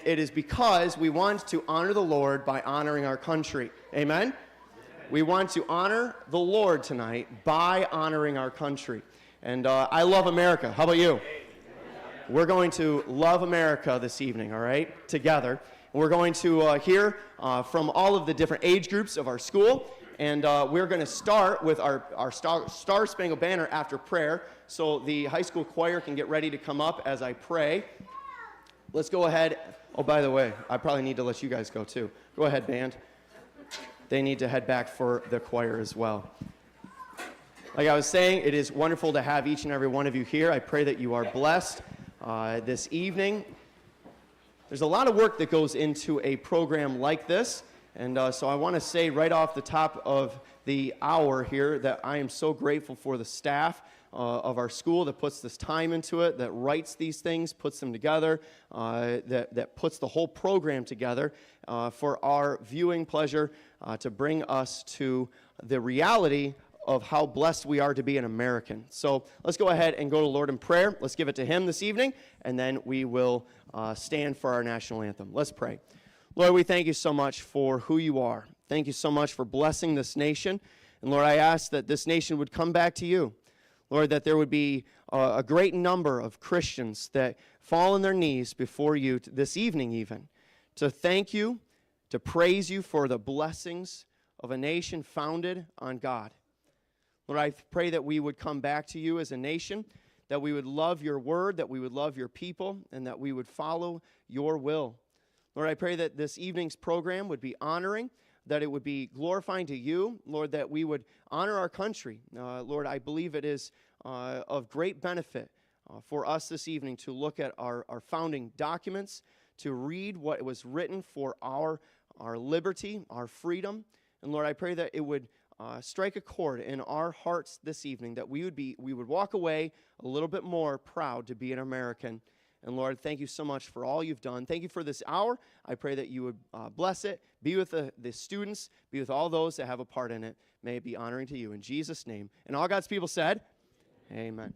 It is because we want to honor the Lord by honoring our country. Amen? We want to honor the Lord tonight by honoring our country. And I love America. How about you? We're going to love America this evening, all right, together. We're going to hear from all of the different age groups of our school. And we're going to start with our Star Spangled Banner after prayer. So the high school choir can get ready to come up as I pray. Let's go ahead. Oh, by the way, I probably need to let you guys go too. Go ahead, band. They need to head back for the choir as well. Like I was saying, it is wonderful to have each and every one of you here. I pray that you are blessed this evening. There's a lot of work that goes into a program like this, and so I want to say right off the top of the hour here that I am so grateful for the staff of our school that puts this time into it, that writes these things, puts them together, that puts the whole program together for our viewing pleasure to bring us to the reality of how blessed we are to be an American. So let's go ahead and go to the Lord in prayer. Let's give it to Him this evening, and then we will stand for our national anthem. Let's pray. Lord, we thank you so much for who you are. Thank you so much for blessing this nation. And Lord, I ask that this nation would come back to you. Lord, that there would be a great number of Christians that fall on their knees before you this evening even, to thank you, to praise you for the blessings of a nation founded on God. Lord, I pray that we would come back to you as a nation, that we would love your word, that we would love your people, and that we would follow your will. Lord, I pray that this evening's program would be honoring, that it would be glorifying to you, Lord, that we would honor our country. Lord, I believe it is of great benefit for us this evening to look at our founding documents, to read what was written for our liberty, our freedom. And Lord, I pray that it would strike a chord in our hearts this evening, that we would walk away a little bit more proud to be an American. And Lord, thank you so much for all you've done. Thank you for this hour. I pray that you would bless it, be with the students, be with all those that have a part in it. May it be honoring to you in Jesus' name. And all God's people said, amen.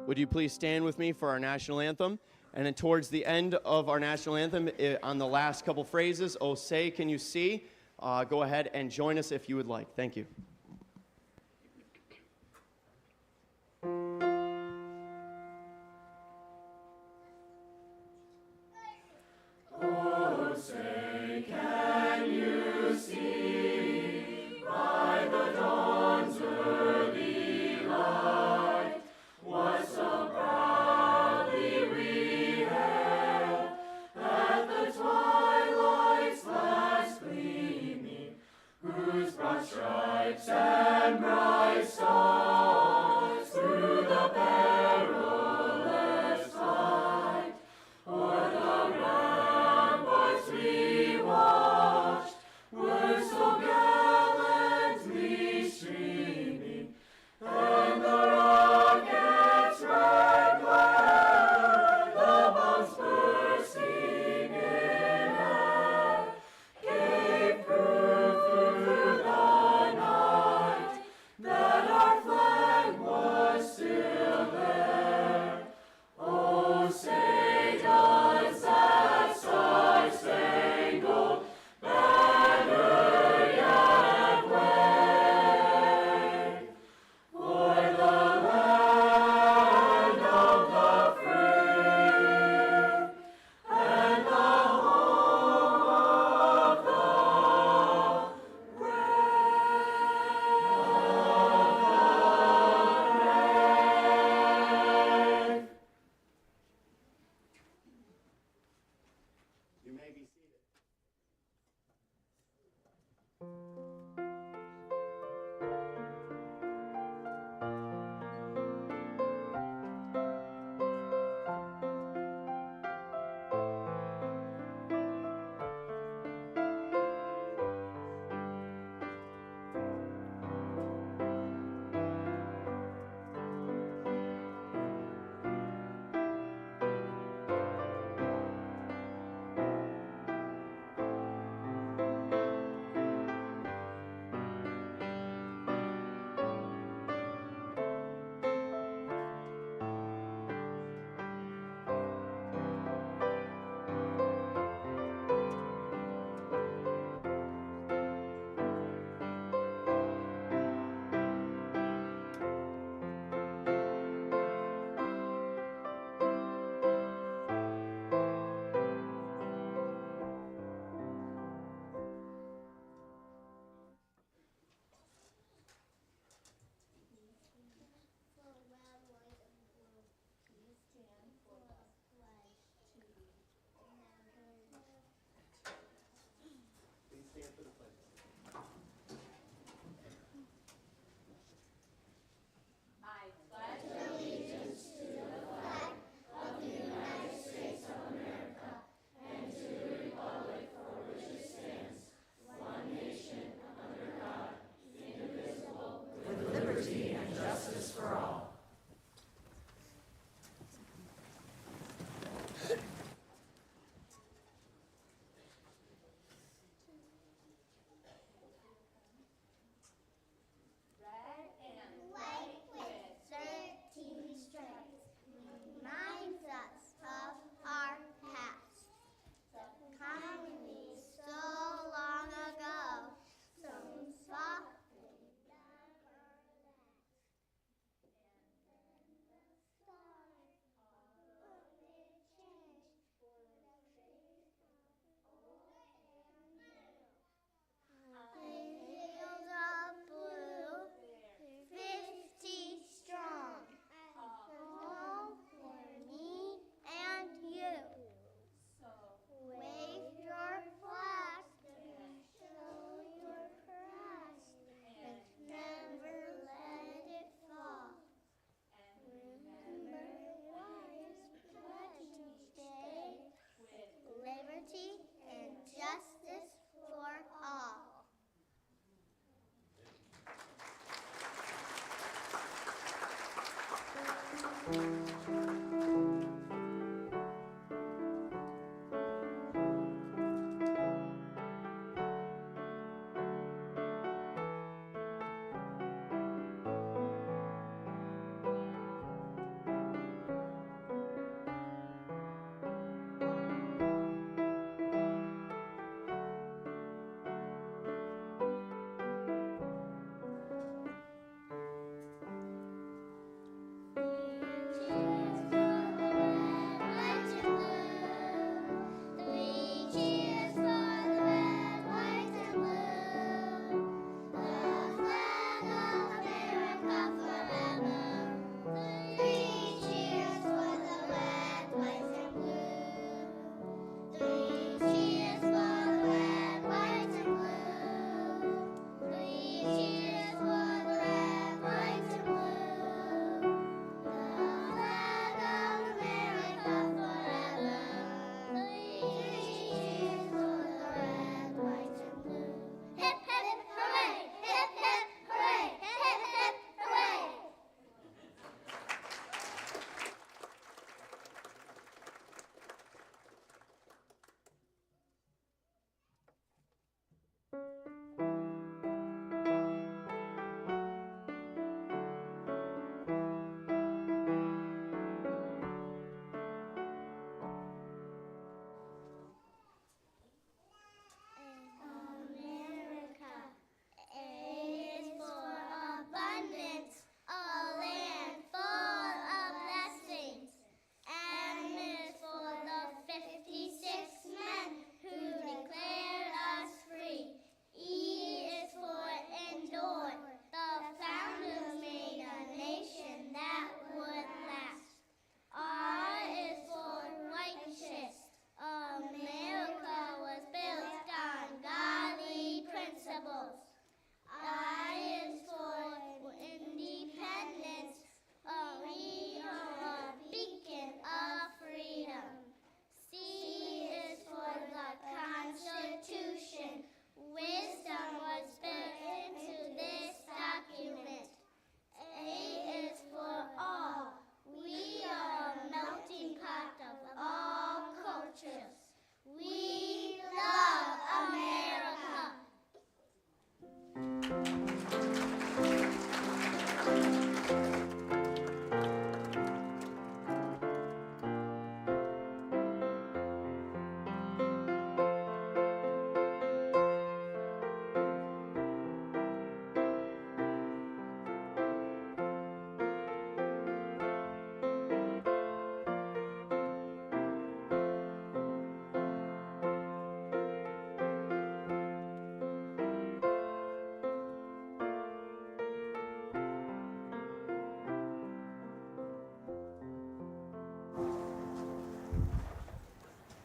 Would you please stand with me for our national anthem? And then towards the end of our national anthem, on the last couple phrases, "Oh, say, can you see?" Go ahead and join us if you would like. Thank you.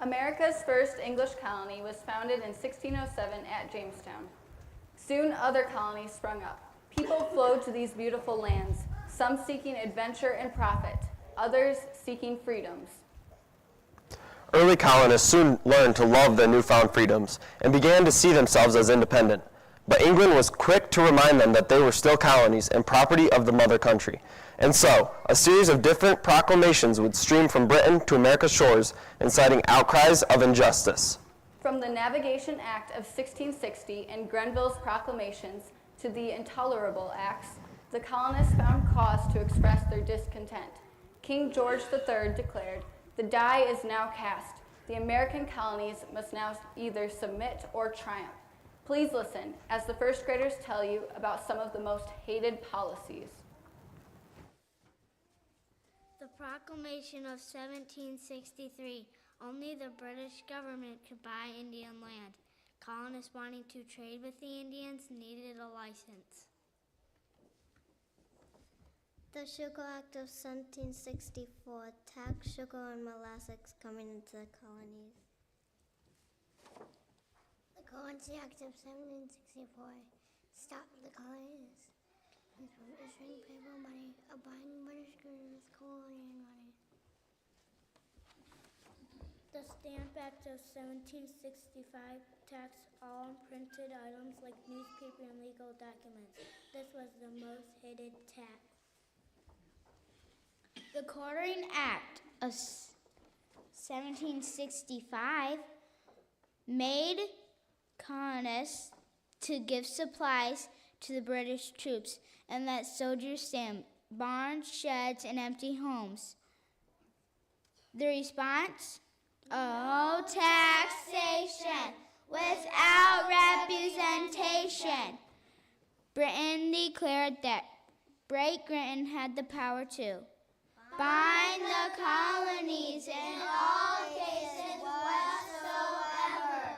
America's first English colony was founded in 1607 at Jamestown. Soon other colonies sprung up. People flowed to these beautiful lands, some seeking adventure and profit, others seeking freedoms. Early colonists soon learned to love their newfound freedoms and began to see themselves as independent. But England was quick to remind them that they were still colonies and property of the mother country. And so, a series of different proclamations would stream from Britain to America's shores, inciting outcries of injustice. From the Navigation Act of 1660 and Grenville's proclamations to the Intolerable Acts, the colonists found cause to express their discontent. King George III declared, "The die is now cast. The American colonies must now either submit or triumph." Please listen as the first graders tell you about some of the most hated policies. The Proclamation of 1763. Only the British government could buy Indian land. Colonists wanting to trade with the Indians needed a license. The Sugar Act of 1764 taxed sugar and molasses coming into the colonies. The Currency Act of 1764 stopped the colonies from issuing paper money or buying British goods with colonial money. The Stamp Act of 1765 taxed all printed items like newspaper and legal documents. This was the most hated tax. The Quartering Act of 1765 made colonists to give supplies to the British troops and let soldiers stay in barns, sheds, and empty homes. The response? Oh, taxation without representation. Britain declared that Great Britain had the power to bind the colonies in all cases whatsoever.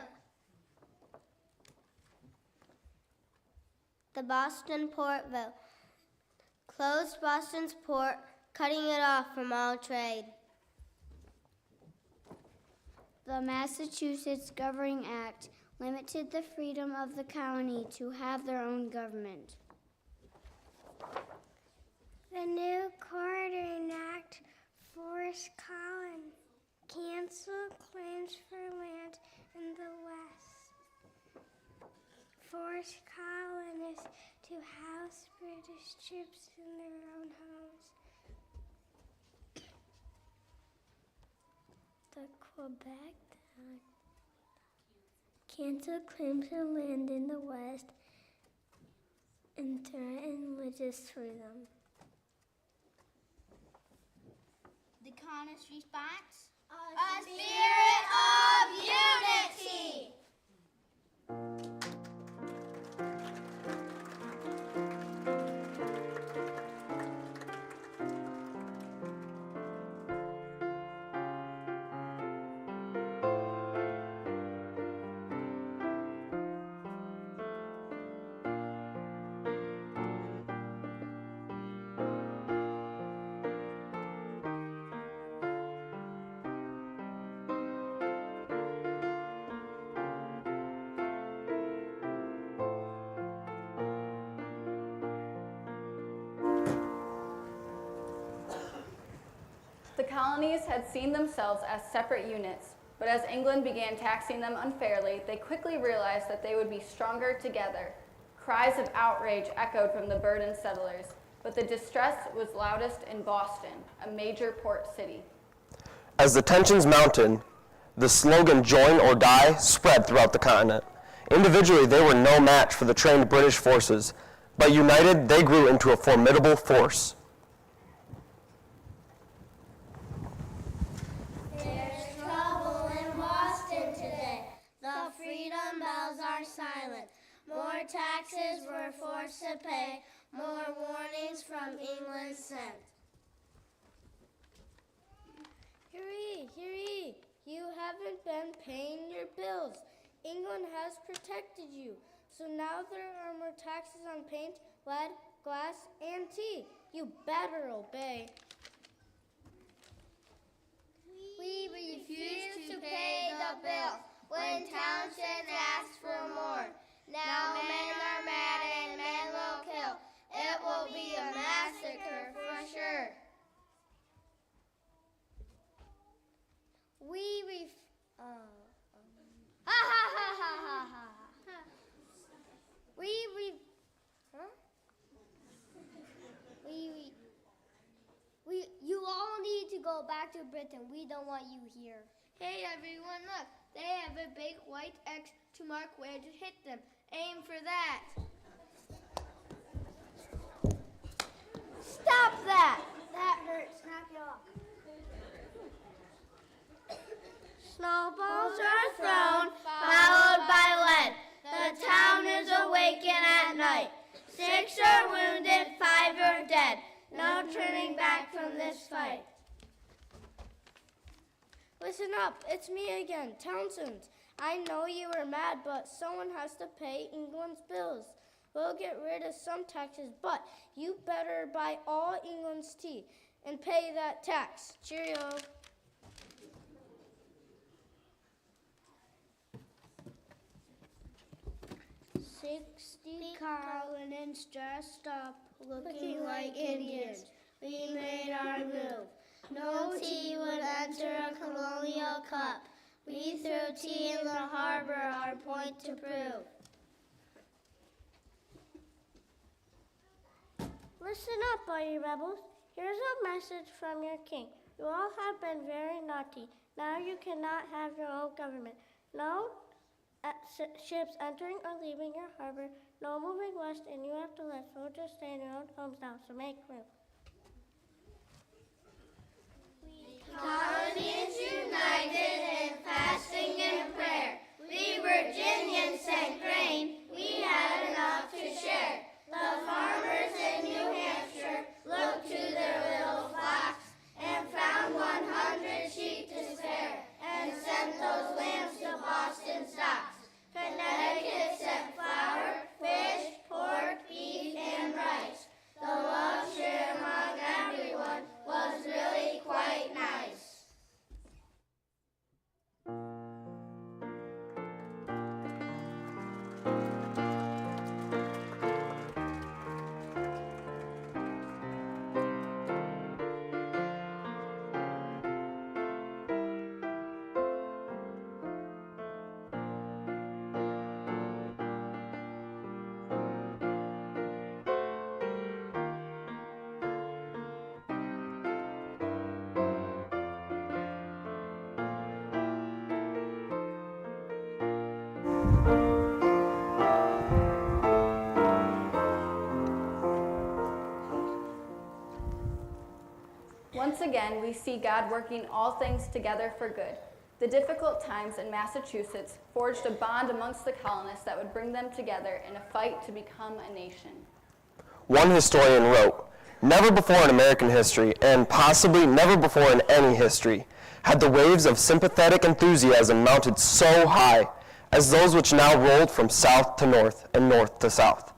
The Boston Port Bill closed Boston's port, cutting it off from all trade. The Massachusetts Governing Act limited the freedom of the colony to have their own government. The new Quartering Act forced colonies cancel claims for land in the West, forced colonists to house British troops in their own homes. The Quebec Act canceled claims for land in the West and threatened religious freedom. The colonists' response? A spirit of unity! The colonies had seen themselves as separate units, but as England began taxing them unfairly, they quickly realized that they would be stronger together. Cries of outrage echoed from the burdened settlers, but the distress was loudest in Boston, a major port city. As the tensions mounted, the slogan "Join or Die" spread throughout the continent. Individually, they were no match for the trained British forces, but united, they grew into a formidable force. There's trouble in Boston today. The freedom bells are silent. More taxes we're forced to pay. More warnings from England sent. Hurry, hurry. You haven't been paying your bills. England has protected you. So now there are more taxes on paint, lead, glass, and tea. You better obey. We refuse to pay the bill when townships ask for more. Now men are mad and men will kill. It will be a massacre for sure. You all need to go back to Britain. We don't want you here. Hey everyone, look. They have a big white X to mark where to hit them. Aim for that. Stop that! That hurts. Snap you off. Snowballs are thrown, followed by lead. The town is awakened at night. 6 are wounded, 5 are dead. No turning back from this fight. Listen up, it's me again, Townsend. I know you were mad, but someone has to pay England's bills. We'll get rid of some taxes, but you better buy all England's tea and pay that tax. Cheerio. Colonists dressed up, looking like Indians. We made our move. No tea would enter a colonial cup. We threw tea in the harbor, our point to prove. Listen up, all you rebels. Here's a message from your king. You all have been very naughty. Now you cannot have your own government. No ships entering or leaving your harbor. No moving west, and you have to let soldiers stay in your own homes now, so make room. Colonists united in fasting and prayer. We Virginians sent grain. We had enough to share. The farmers in New Hampshire looked to their little flocks and found 100 sheep to spare and sent those lambs to Boston stocks. Connecticut sent flour, fish, pork, beef, and rice. The love shared among everyone was really quite nice. Once again, we see God working all things together for good. The difficult times in Massachusetts forged a bond amongst the colonists that would bring them together in a fight to become a nation. One historian wrote, "Never before in American history, and possibly never before in any history, had the waves of sympathetic enthusiasm mounted so high as those which now rolled from south to north and north to south."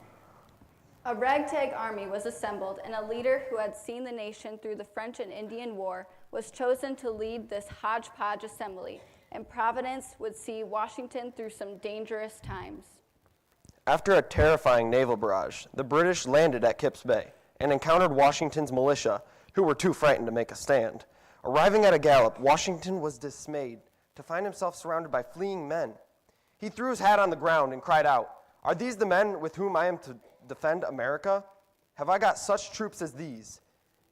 A ragtag army was assembled, and a leader who had seen the nation through the French and Indian War was chosen to lead this hodgepodge assembly, and Providence would see Washington through some dangerous times. After a terrifying naval barrage, the British landed at Kips Bay and encountered Washington's militia, who were too frightened to make a stand. Arriving at a gallop, Washington was dismayed to find himself surrounded by fleeing men. He threw his hat on the ground and cried out, "Are these the men with whom I am to defend America? Have I got such troops as these?"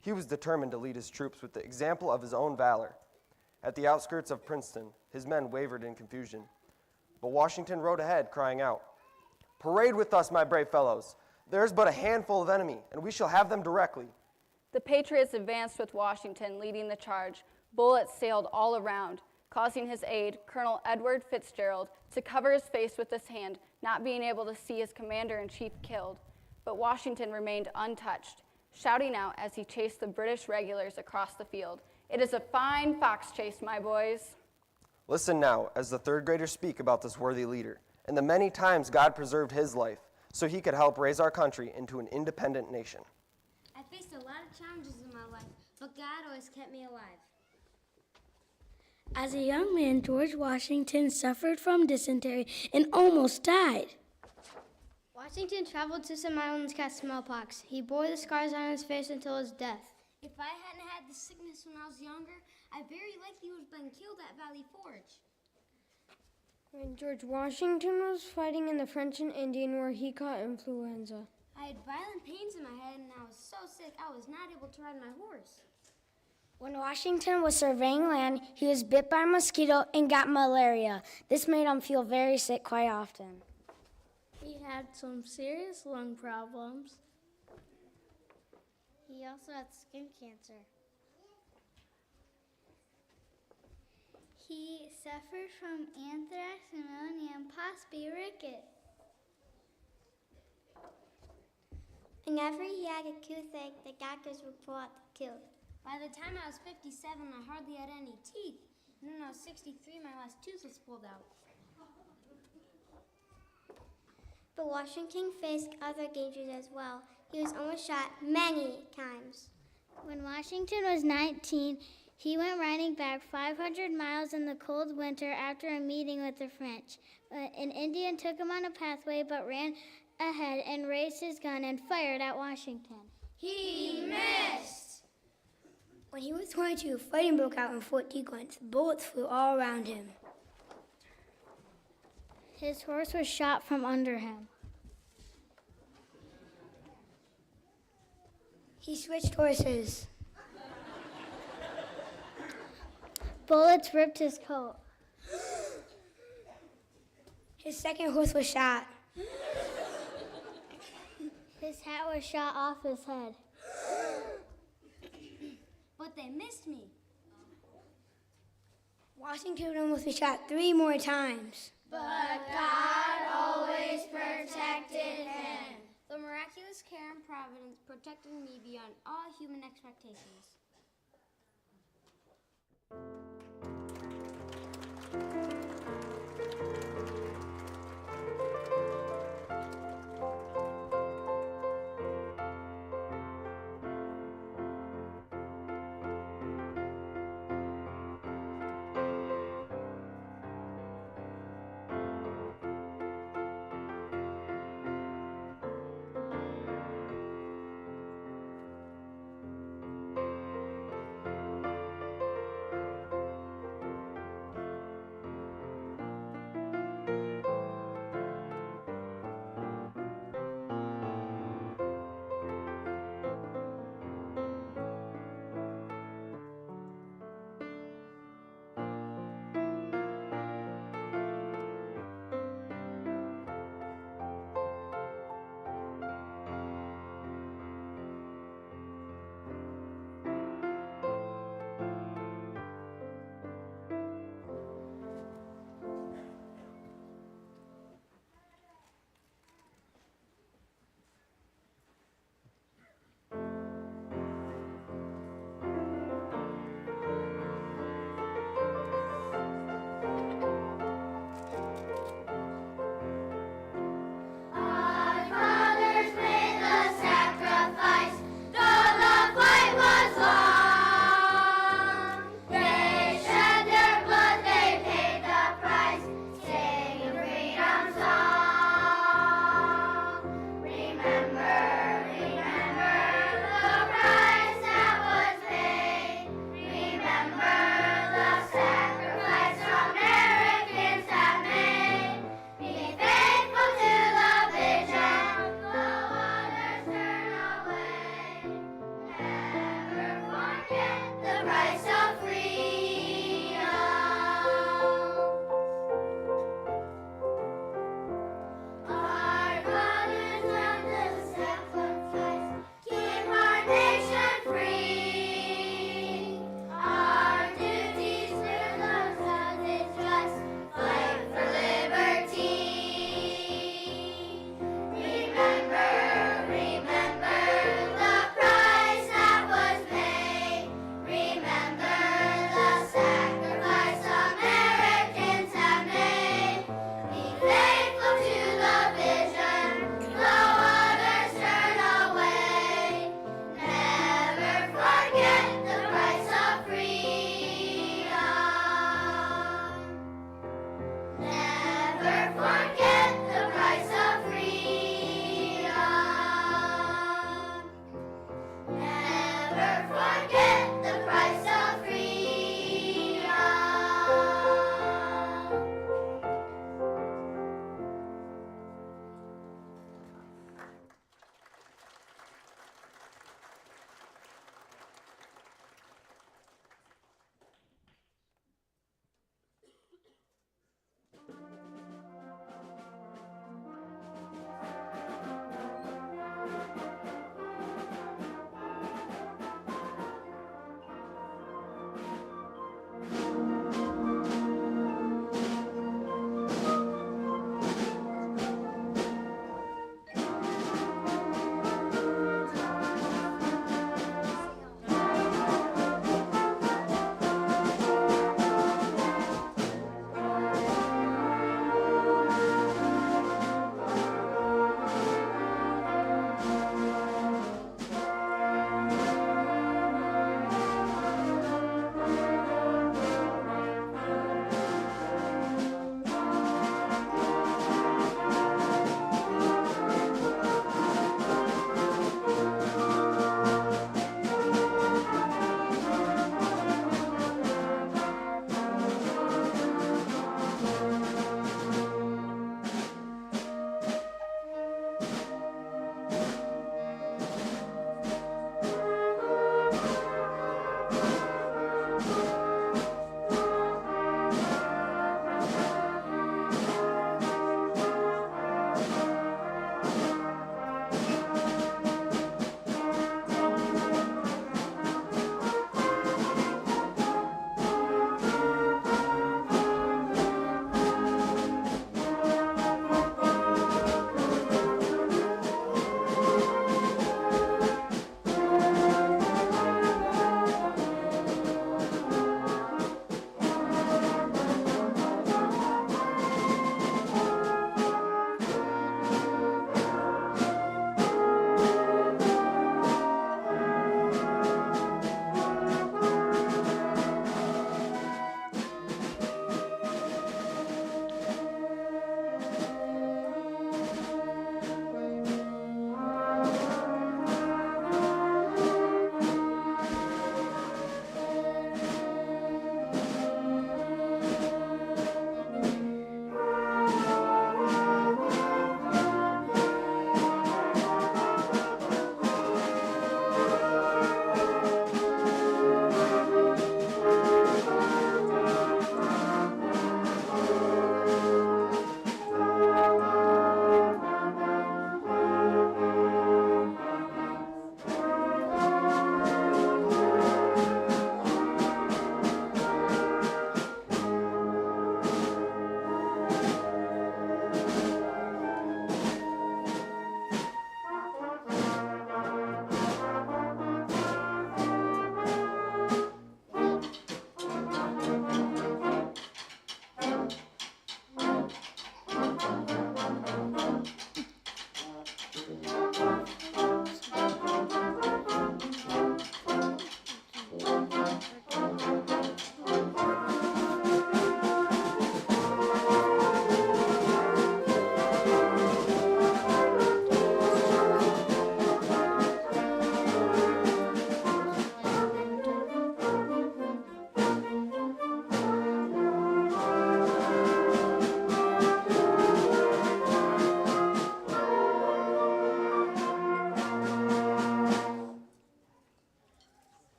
He was determined to lead his troops with the example of his own valor. At the outskirts of Princeton, his men wavered in confusion. But Washington rode ahead, crying out, "Parade with us, my brave fellows. There is but a handful of enemy, and we shall have them directly." The Patriots advanced with Washington leading the charge. Bullets sailed all around, causing his aide, Colonel Edward Fitzgerald, to cover his face with his hand, not being able to see his commander-in-chief killed. But Washington remained untouched, shouting out as he chased the British regulars across the field, "It is a fine fox chase, my boys." Listen now as the third graders speak about this worthy leader and the many times God preserved his life so he could help raise our country into an independent nation. I faced a lot of challenges in my life, but God always kept me alive. As a young man, George Washington suffered from dysentery and almost died. Washington traveled to some islands to catch smallpox. He bore the scars on his face until his death. If I hadn't had the sickness when I was younger, I very likely would have been killed at Valley Forge. When George Washington was fighting in the French and Indian War, he caught influenza. I had violent pains in my head and I was so sick I was not able to ride my horse. When Washington was surveying land, he was bit by a mosquito and got malaria. This made him feel very sick quite often. He had some serious lung problems. He also had skin cancer. He suffered from anthrax, pneumonia, and possibly rickets. Whenever he had a toothache, the doctors would pull out the tooth. By the time I was 57, I hardly had any teeth. And when I was 63, my last tooth was pulled out. But Washington faced other dangers as well. He was almost shot many times. When Washington was 19, he went riding back 500 miles in the cold winter after a meeting with the French. An Indian took him on a pathway but ran ahead and raised his gun and fired at Washington. He missed! When he was 22, fighting broke out in Fort Dequance. Bullets flew all around him. His horse was shot from under him. He switched horses. Bullets ripped his coat. His second horse was shot. His hat was shot off his head. But they missed me. Washington almost was shot 3 more times. But God always protected him. The miraculous care and providence protected me beyond all human expectations.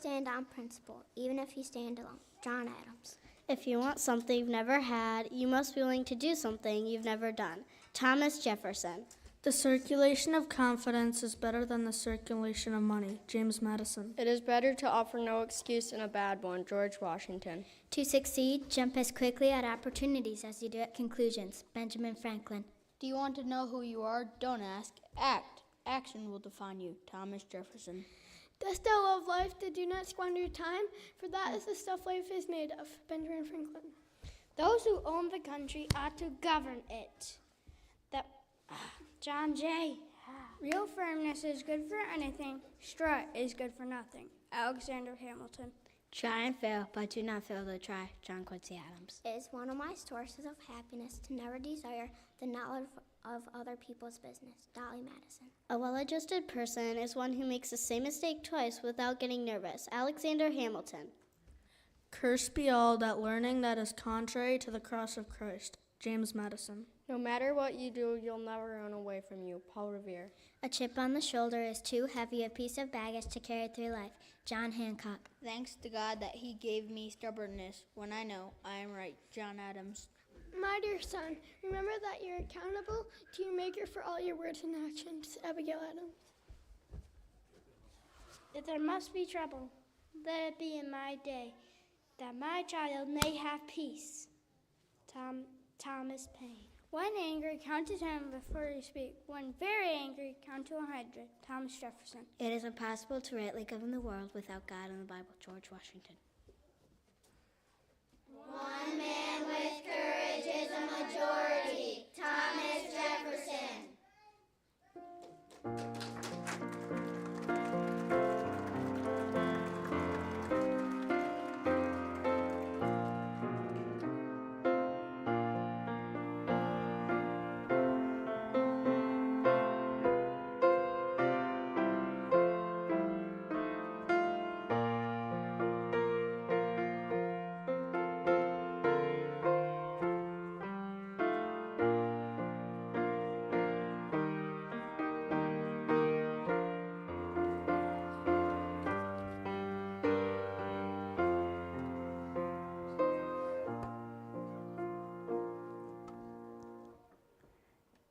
stand on principle, even if you stand alone. John Adams. If you want something you've never had, you must be willing to do something you've never done. Thomas Jefferson. The circulation of confidence is better than the circulation of money. James Madison. It is better to offer no excuse in a bad one. George Washington. To succeed, jump as quickly at opportunities as you do at conclusions. Benjamin Franklin. Do you want to know who you are? Don't ask. Act. Action will define you. Thomas Jefferson. Dost thou love life, that do not squander your time, for that is the stuff life is made of. Benjamin Franklin. Those who own the country ought to govern it. John Jay. Real firmness is good for anything. Strut is good for nothing. Alexander Hamilton. Try and fail, but do not fail to try. John Quincy Adams. It is one of my sources of happiness to never desire the knowledge of other people's business. Dolly Madison. A well-adjusted person is one who makes the same mistake twice without getting nervous. Alexander Hamilton. Cursed be all that learning that is contrary to the cross of Christ. James Madison. No matter what you do, you'll never run away from you. Paul Revere. A chip on the shoulder is too heavy a piece of baggage to carry through life. John Hancock. Thanks to God that he gave me stubbornness when I know I am right. John Adams. My dear son, remember that you're accountable to your Maker for all your words and actions. Abigail Adams. If there must be trouble, let it be in my day, that my child may have peace. Thomas Paine. When angry, count to 10 before you speak. When very angry, count to 100. Thomas Jefferson. It is impossible to rightly govern the world without God and the Bible. George Washington. One man with courage is a majority. Thomas Jefferson.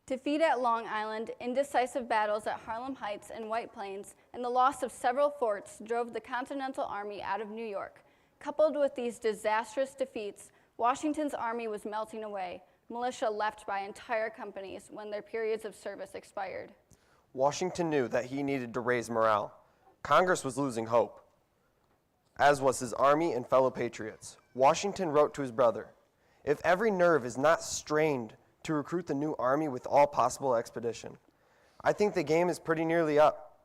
Defeat at Long Island, indecisive battles at Harlem Heights and White Plains, and the loss of several forts drove the Continental Army out of New York. Coupled with these disastrous defeats, Washington's army was melting away. Militia left by entire companies when their periods of service expired. Washington knew that he needed to raise morale. Congress was losing hope, as was his army and fellow patriots. Washington wrote to his brother, "If every nerve is not strained to recruit the new army with all possible expedition, I think the game is pretty nearly up.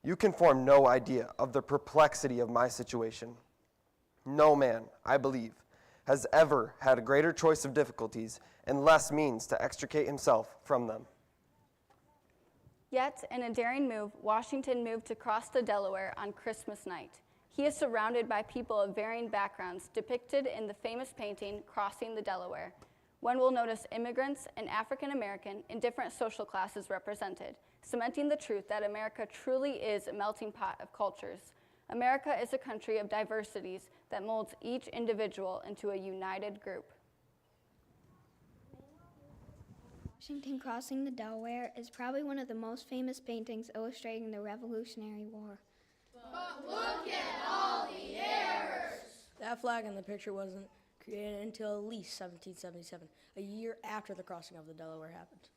You can form no idea of the perplexity of my situation. No man, I believe, has ever had a greater choice of difficulties and less means to extricate himself from them." Yet, in a daring move, Washington moved to cross the Delaware on Christmas night. He is surrounded by people of varying backgrounds depicted in the famous painting, Crossing the Delaware. One will notice immigrants and African American in different social classes represented, cementing the truth that America truly is a melting pot of cultures. America is a country of diversities that molds each individual into a united group. Washington Crossing the Delaware is probably one of the most famous paintings illustrating the Revolutionary War. But look at all the errors. That flag in the picture wasn't created until at least 1777, a year after the crossing of the Delaware happened.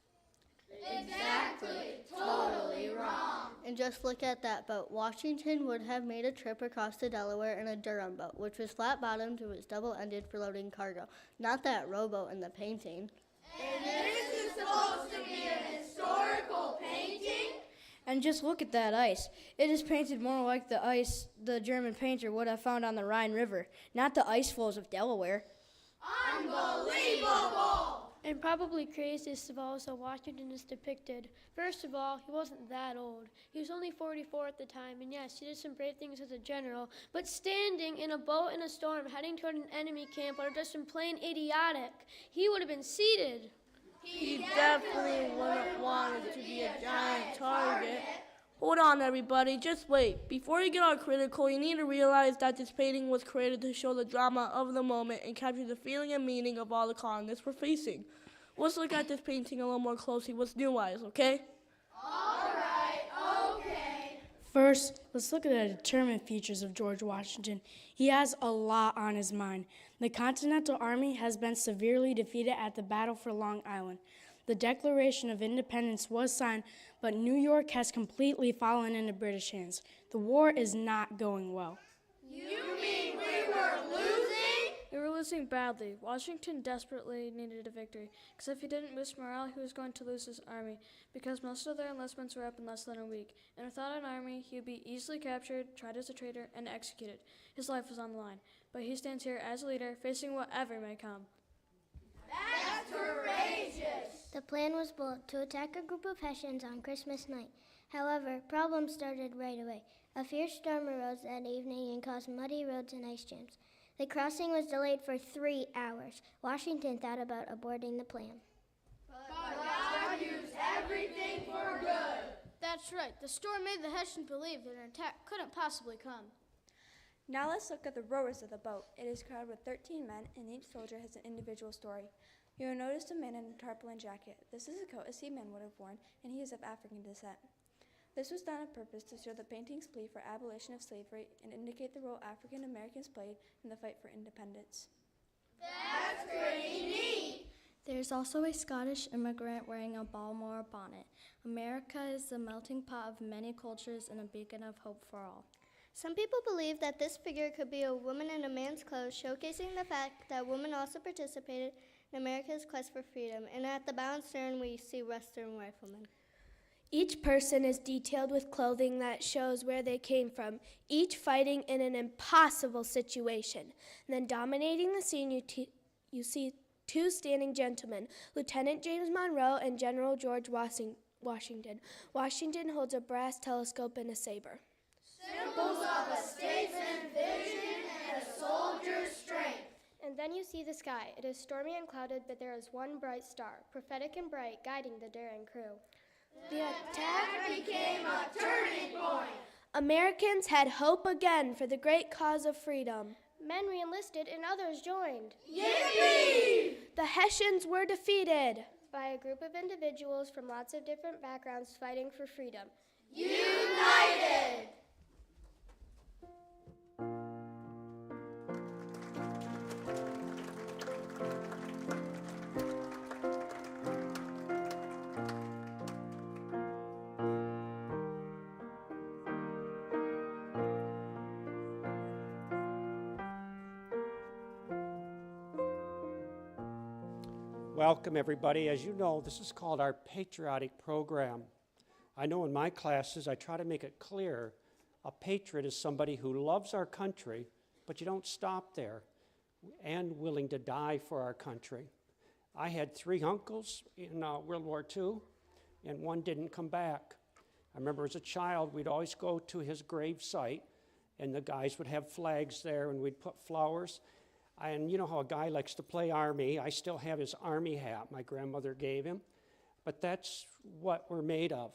Exactly. Totally wrong. And just look at that boat. Washington would have made a trip across the Delaware in a Durham boat, which was flat-bottomed and was double-ended for loading cargo. Not that rowboat in the painting. And this is supposed to be an historical painting? And just look at that ice. It is painted more like the ice the German painter would have found on the Rhine River, not the ice flows of Delaware. Unbelievable! And probably craziest of all is how Washington is depicted. First of all, he wasn't that old. He was only 44 at the time, and yes, he did some brave things as a general, but standing in a boat in a storm heading toward an enemy camp would have just been plain idiotic. He would have been seated. He definitely wouldn't want to be a giant target. Hold on, everybody, just wait. Before you get all critical, you need to realize that this painting was created to show the drama of the moment and capture the feeling and meaning of all the colonists were facing. Let's look at this painting a little more closely with new eyes, okay? First, let's look at the determined features of George Washington. He has a lot on his mind. The Continental Army has been severely defeated at the Battle for Long Island. The Declaration of Independence was signed, but New York has completely fallen into British hands. The war is not going well. We were losing badly. Washington desperately needed a victory, because if he didn't boost morale, he was going to lose his army, because most of their enlistments were up in less than a week. And without an army, he would be easily captured, tried as a traitor, and executed. His life was on the line. But he stands here as a leader, facing whatever may come. The plan was bold, to attack a group of Hessians on Christmas night. However, problems started right away. A fierce storm arose that evening and caused muddy roads and ice jams. The crossing was delayed for 3 hours. Washington thought about aborting the plan. That's right. The storm made the Hessians believe that an attack couldn't possibly come. Now let's look at the rowers of the boat. It is crowded with 13 men, and each soldier has an individual story. You will notice a man in a tarpaulin jacket. This is a coat a seaman would have worn, and he is of African descent. This was done on purpose to show the painting's plea for abolition of slavery and indicate the role African Americans played in the fight for independence. There's also a Scottish immigrant wearing a Balmoral bonnet. America is the melting pot of many cultures and a beacon of hope for all. Some people believe that this figure could be a woman in a man's clothes, showcasing the fact that women also participated in America's quest for freedom. And at the bow and stern, we see Western riflemen. Each person is detailed with clothing that shows where they came from, each fighting in an impossible situation. And then dominating the scene, you see two standing gentlemen, Lieutenant James Monroe and General George Washington. Washington holds a brass telescope and a saber. And then you see the sky. It is stormy and clouded, but there is one bright star, prophetic and bright, guiding the daring crew. The attack became a turning point. Americans had hope again for the great cause of freedom. Men re-enlisted and others joined. Yippee! The Hessians were defeated by a group of individuals from lots of different backgrounds fighting for freedom. United! Welcome, everybody. As you know, this is called our Patriotic Program. I know in my classes, I try to make it clear a patriot is somebody who loves our country, but you don't stop there, and willing to die for our country. I had 3 uncles in World War II, and one didn't come back. I remember as a child, we'd always go to his grave site, and the guys would have flags there, and we'd put flowers. And you know how a guy likes to play Army. I still have his Army hat my grandmother gave him. But that's what we're made of.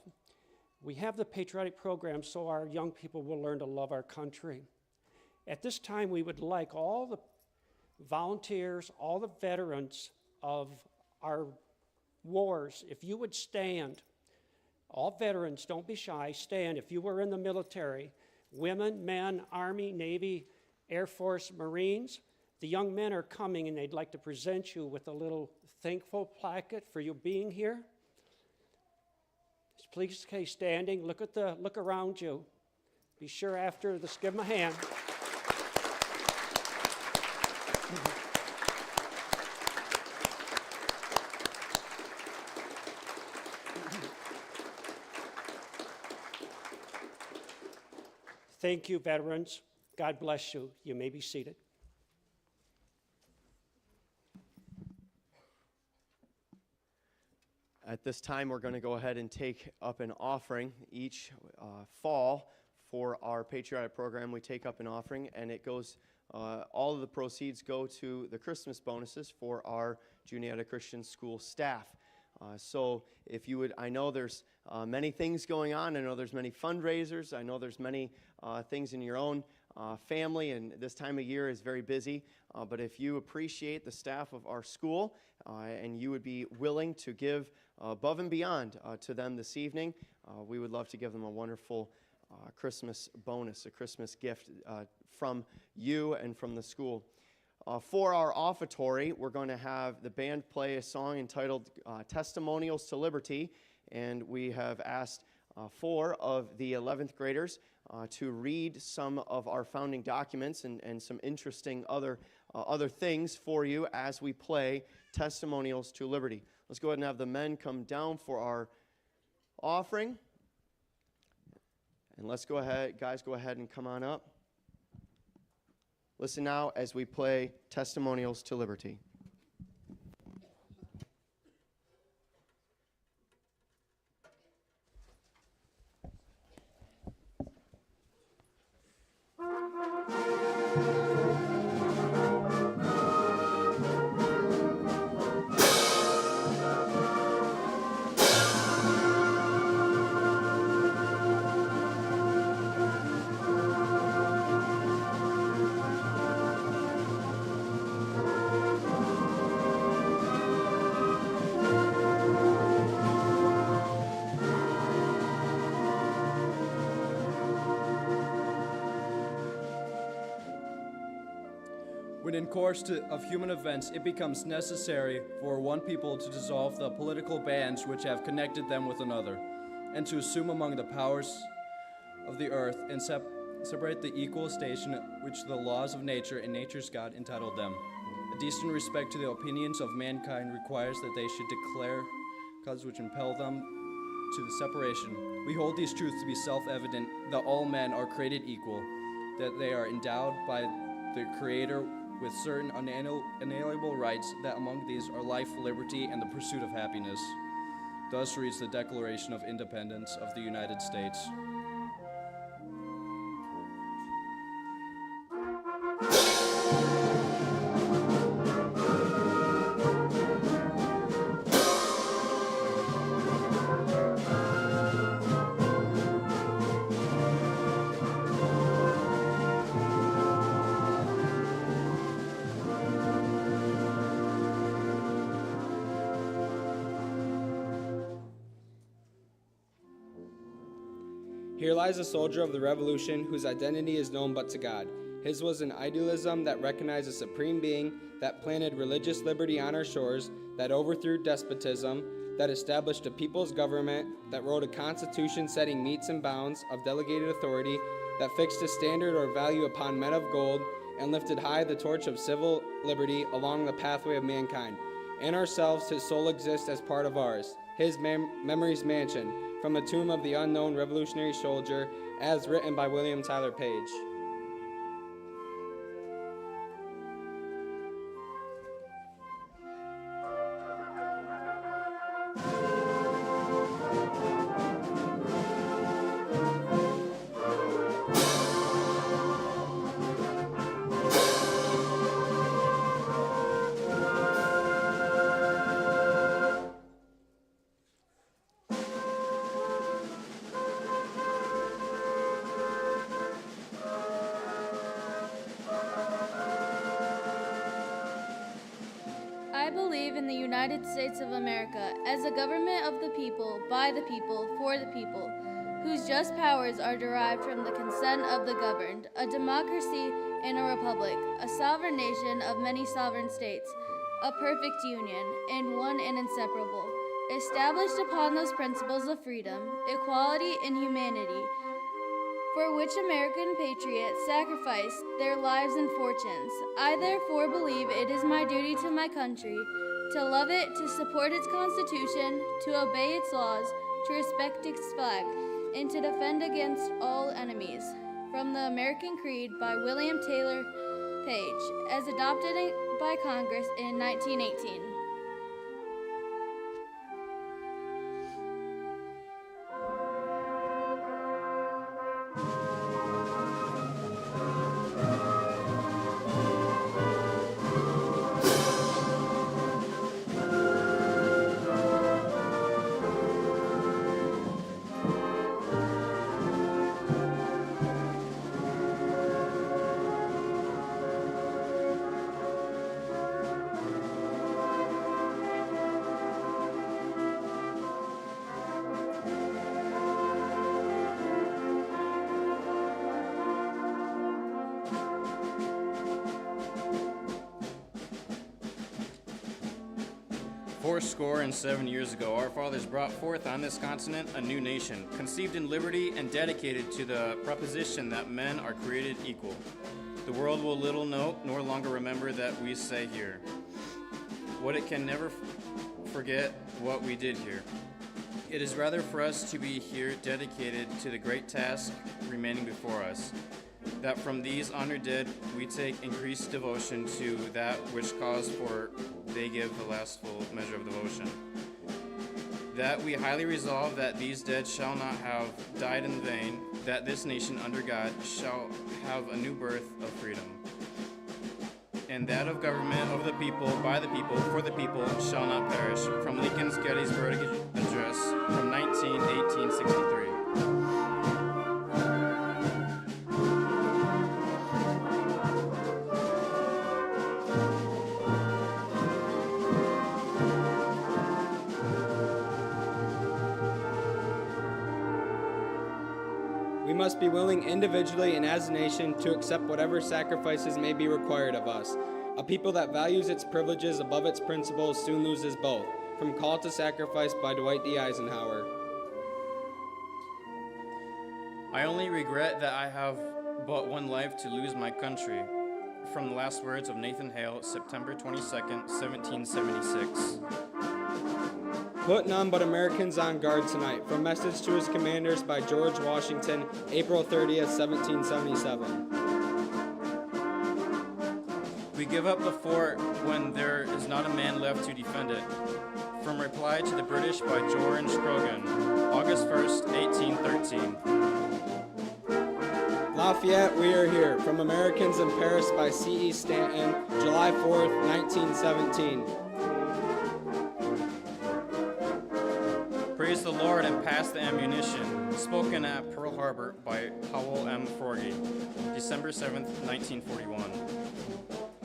We have the Patriotic Program so our young people will learn to love our country. At this time, we would like all the volunteers, all the veterans of our wars, if you would stand. All veterans, don't be shy, stand. If you were in the military, women, men, Army, Navy, Air Force, Marines, the young men are coming and they'd like to present you with a little thankful plaque for you being here. Please stay standing. Look around you. Be sure after this, give them a hand. Thank you, veterans. God bless you. You may be seated. At this time, we're going to go ahead and take up an offering. Each fall for our Patriotic Program, we take up an offering, and it goes, all of the proceeds go to the Christmas bonuses for our Juniata Christian School staff. So if you would, I know there's many things going on. I know there's many fundraisers. I know there's many things in your own family, and this time of year is very busy. But if you appreciate the staff of our school and you would be willing to give above and beyond to them this evening, we would love to give them a wonderful Christmas bonus, a Christmas gift from you and from the school. For our offertory, we're going to have the band play a song entitled Testimonials to Liberty, and we have asked 4 of the 11th graders to read some of our founding documents and some interesting other things for you as we play Testimonials to Liberty. Let's go ahead and have the men come down for our offering. And let's go ahead, guys, go ahead and come on up. Listen now as we play Testimonials to Liberty. When in course of human events it becomes necessary for one people to dissolve the political bands which have connected them with another, and to assume among the powers of the earth and separate the equal station which the laws of nature and nature's God entitled them. A decent respect to the opinions of mankind requires that they should declare causes which impel them to the separation. We hold these truths to be self-evident, that all men are created equal, that they are endowed by the Creator with certain unalienable rights, that among these are life, liberty, and the pursuit of happiness. Thus reads the Declaration of Independence of the United States. Here lies a soldier of the Revolution whose identity is known but to God. His was an idealism that recognized a supreme being, that planted religious liberty on our shores, that overthrew despotism, that established a people's government, that wrote a constitution setting metes and bounds of delegated authority, that fixed a standard or value upon men of gold, and lifted high the torch of civil liberty along the pathway of mankind. In ourselves his soul exists as part of ours, his memory's mansion, from the tomb of the unknown revolutionary soldier, as written by William Tyler Page. I believe in the United States of America as a government of the people, by the people, for the people, whose just powers are derived from the consent of the governed, a democracy and a republic, a sovereign nation of many sovereign states, a perfect union, and one and inseparable, established upon those principles of freedom, equality, and humanity, for which American patriots sacrificed their lives and fortunes. I therefore believe it is my duty to my country to love it, to support its Constitution, to obey its laws, to respect its flag, and to defend against all enemies. From the American Creed by William Taylor Page, as adopted by Congress in 1918. 407 years ago, our fathers brought forth on this continent a new nation, conceived in liberty and dedicated to the proposition that men are created equal. The world will little note nor longer remember that we say here. What it can never forget what we did here. It is rather for us to be here dedicated to the great task remaining before us, that from these honored dead we take increased devotion to that which cause for they give the last full measure of devotion. That we highly resolve that these dead shall not have died in vain, that this nation under God shall have a new birth of freedom. And that of government of the people, by the people, for the people shall not perish. From Lincoln's Gettysburg Address from 1863. We must be willing individually and as a nation to accept whatever sacrifices may be required of us. A people that values its privileges above its principles soon loses both. From Call to Sacrifice by Dwight D. Eisenhower. I only regret that I have but one life to lose my country. From the last words of Nathan Hale, September 22nd, 1776. Put none but Americans on guard tonight. From Message to His Commanders by George Washington, April 30th, 1777. We give up the fort when there is not a man left to defend it. From Reply to the British by George Croghan, August 1st, 1813. Lafayette, we are here. From Americans in Paris by C.E. Stanton, July 4th, 1917. Praise the Lord and pass the ammunition. Spoken at Pearl Harbor by Howell M. Forgy, December 7th, 1941.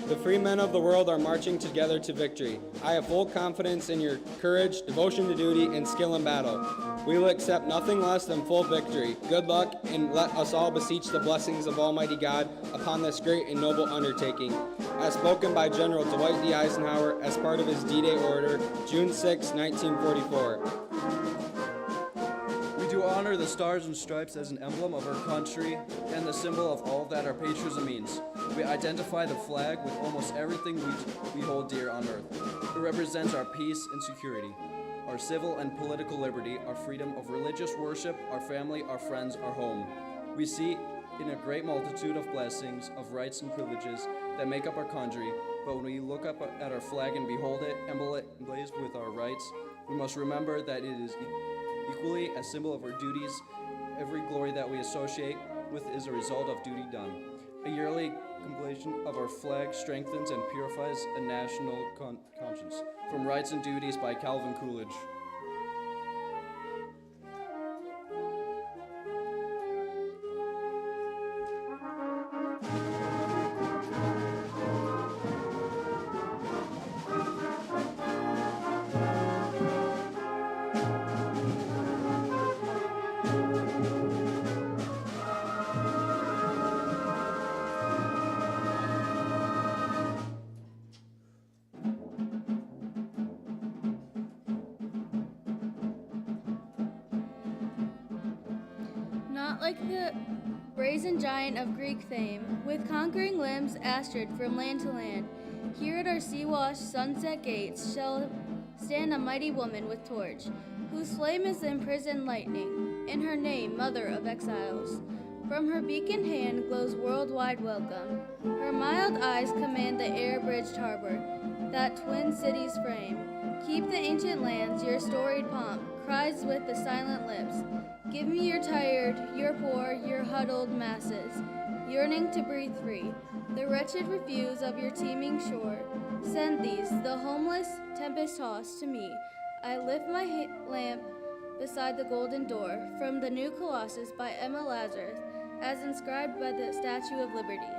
The free men of the world are marching together to victory. I have full confidence in your courage, devotion to duty, and skill in battle. We will accept nothing less than full victory. Good luck, and let us all beseech the blessings of Almighty God upon this great and noble undertaking. As spoken by General Dwight D. Eisenhower as part of his D-Day order, June 6, 1944. We do honor the stars and stripes as an emblem of our country and the symbol of all that our patriotism means. We identify the flag with almost everything we hold dear on earth. It represents our peace and security, our civil and political liberty, our freedom of religious worship, our family, our friends, our home. We see in a great multitude of blessings, of rights and privileges that make up our country, but when we look up at our flag and behold it emblazed with our rights, we must remember that it is equally a symbol of our duties. Every glory that we associate with is a result of duty done. A yearly completion of our flag strengthens and purifies a national conscience. From Rights and Duties by Calvin Coolidge. Not like the brazen giant of Greek fame, with conquering limbs astrid from land to land. Here at our sea-washed sunset gates shall stand a mighty woman with torch, whose flame is the imprisoned lightning, in her name, Mother of Exiles. From her beacon hand glows worldwide welcome. Her mild eyes command the air-bridged harbor, that twin cities frame. Keep the ancient lands your storied pomp, cries with the silent lips. Give me your tired, your poor, your huddled masses, yearning to breathe free. The wretched refuse of your teeming shore. Send these, the homeless, tempest-tossed, to me. I lift my lamp beside the golden door, from the New Colossus by Emma Lazarus, as inscribed by the Statue of Liberty.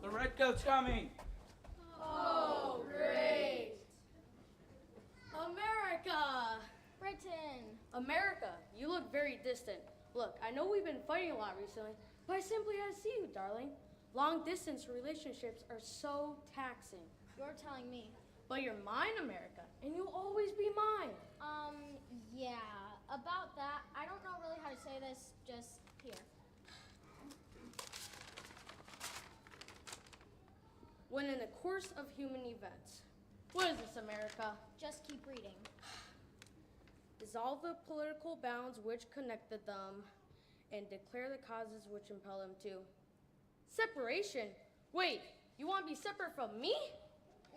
The redcoat's coming. Oh, great. America. Britain. America, you look very distant. Look, I know we've been fighting a lot recently, but I simply had to see you, darling. Long-distance relationships are so taxing. You're telling me. But you're mine, America, and you'll always be mine. Yeah. About that, I don't know really how to say this. Just here. When in the course of human events. What is this, America? Just keep reading. Dissolve the political bounds which connected them, and declare the causes which impel them to. Separation? Wait, you want to be separate from me?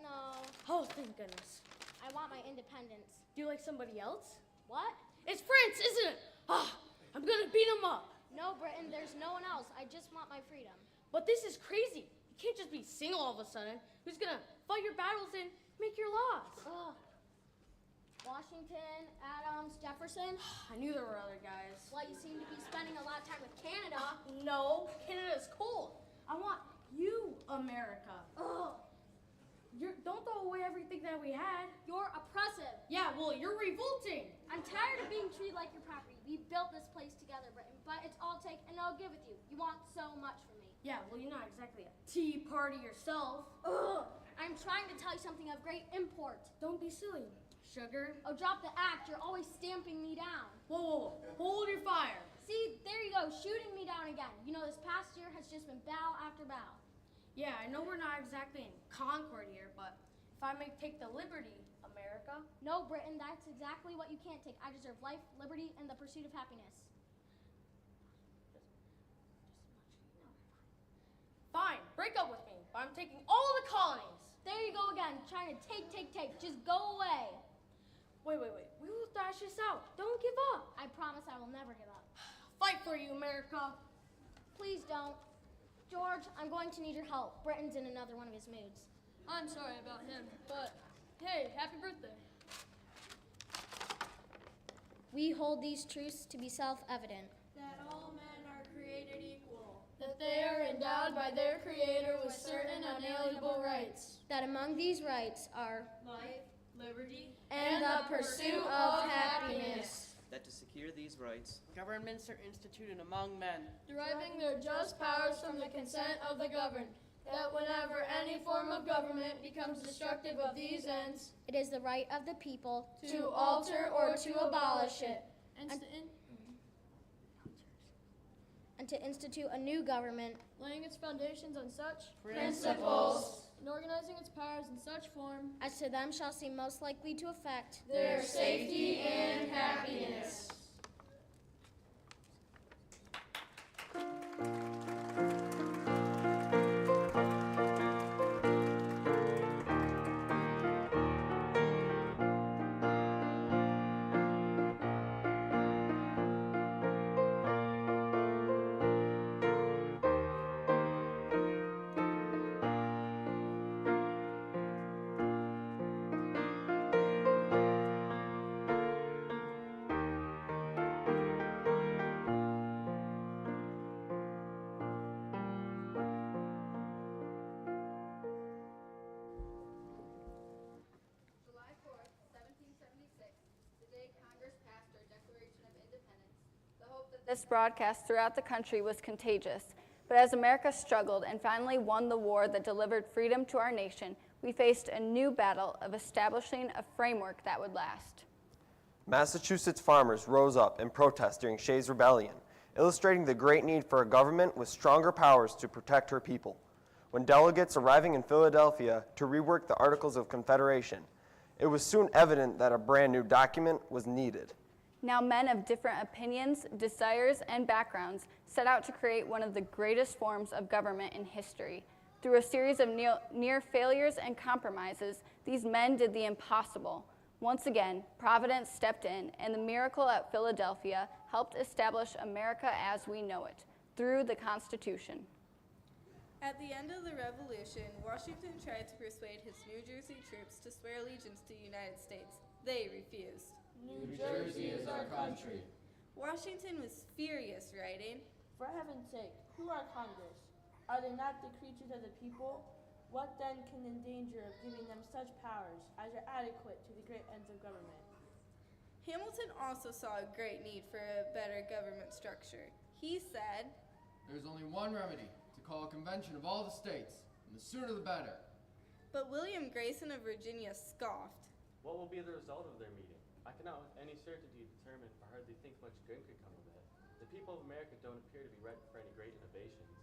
No. Oh, thank goodness. I want my independence. Do you like somebody else? What? It's France, isn't it? Ah, I'm gonna beat him up. No, Britain, there's no one else. I just want my freedom. But this is crazy. You can't just be single all of a sudden. Who's gonna fight your battles and make your laws? Ugh. Washington, Adams, Jefferson. I knew there were other guys. Well, you seem to be spending a lot of time with Canada. No, Canada's cold. I want you, America. Ugh. Don't throw away everything that we had. You're oppressive. Yeah, well, you're revolting. I'm tired of being treated like your property. We built this place together, Britain, but it's all take and I'll give it to you. You want so much from me. Yeah, well, you're not exactly a tea party yourself. Ugh. I'm trying to tell you something of great import. Don't be silly, sugar. Oh, drop the act. You're always stamping me down. Whoa, hold your fire. See, there you go, shooting me down again. You know, this past year has just been bow after bow. Yeah, I know we're not exactly in Concord here, but if I may take the liberty, America. No, Britain, that's exactly what you can't take. I deserve life, liberty, and the pursuit of happiness. Fine, break up with me, but I'm taking all the colonies. There you go again, trying to take. Just go away. Wait. We will thrash this out. Don't give up. I promise I will never give up. Fight for you, America. Please don't. George, I'm going to need your help. Britain's in another one of his moods. I'm sorry about him, but hey, happy birthday. We hold these truths to be self-evident. That all men are created equal. That they are endowed by their Creator with certain unalienable rights. That among these rights are life, liberty, and the pursuit of happiness. That to secure these rights, governments are instituted among men, deriving their just powers from the consent of the governed. That whenever any form of government becomes destructive of these ends, it is the right of the people to alter or to abolish it, and to institute a new government, laying its foundations on such principles, and organizing its powers in such form as to them shall seem most likely to affect their safety and happiness. This broadcast throughout the country was contagious, but as America struggled and finally won the war that delivered freedom to our nation, we faced a new battle of establishing a framework that would last. Massachusetts farmers rose up in protest during Shays' Rebellion, illustrating the great need for a government with stronger powers to protect her people. When delegates arriving in Philadelphia to rework the Articles of Confederation, it was soon evident that a brand new document was needed. Now men of different opinions, desires, and backgrounds set out to create one of the greatest forms of government in history. Through a series of near failures and compromises, these men did the impossible. Once again, Providence stepped in, and the miracle at Philadelphia helped establish America as we know it, through the Constitution. At the end of the Revolution, Washington tried to persuade his New Jersey troops to swear allegiance to the United States. They refused. New Jersey is our country. Washington was furious, writing, "For heaven's sake, who are Congress? Are they not the creatures of the people? What then can endanger of giving them such powers as are adequate to the great ends of government?" Hamilton also saw a great need for a better government structure. He said, "There's only one remedy, to call a convention of all the states, and the sooner the better." But William Grayson of Virginia scoffed. "What will be the result of their meeting? I cannot with any certainty determine, or hardly think much good could come of it. The people of America don't appear to be ready for any great innovations."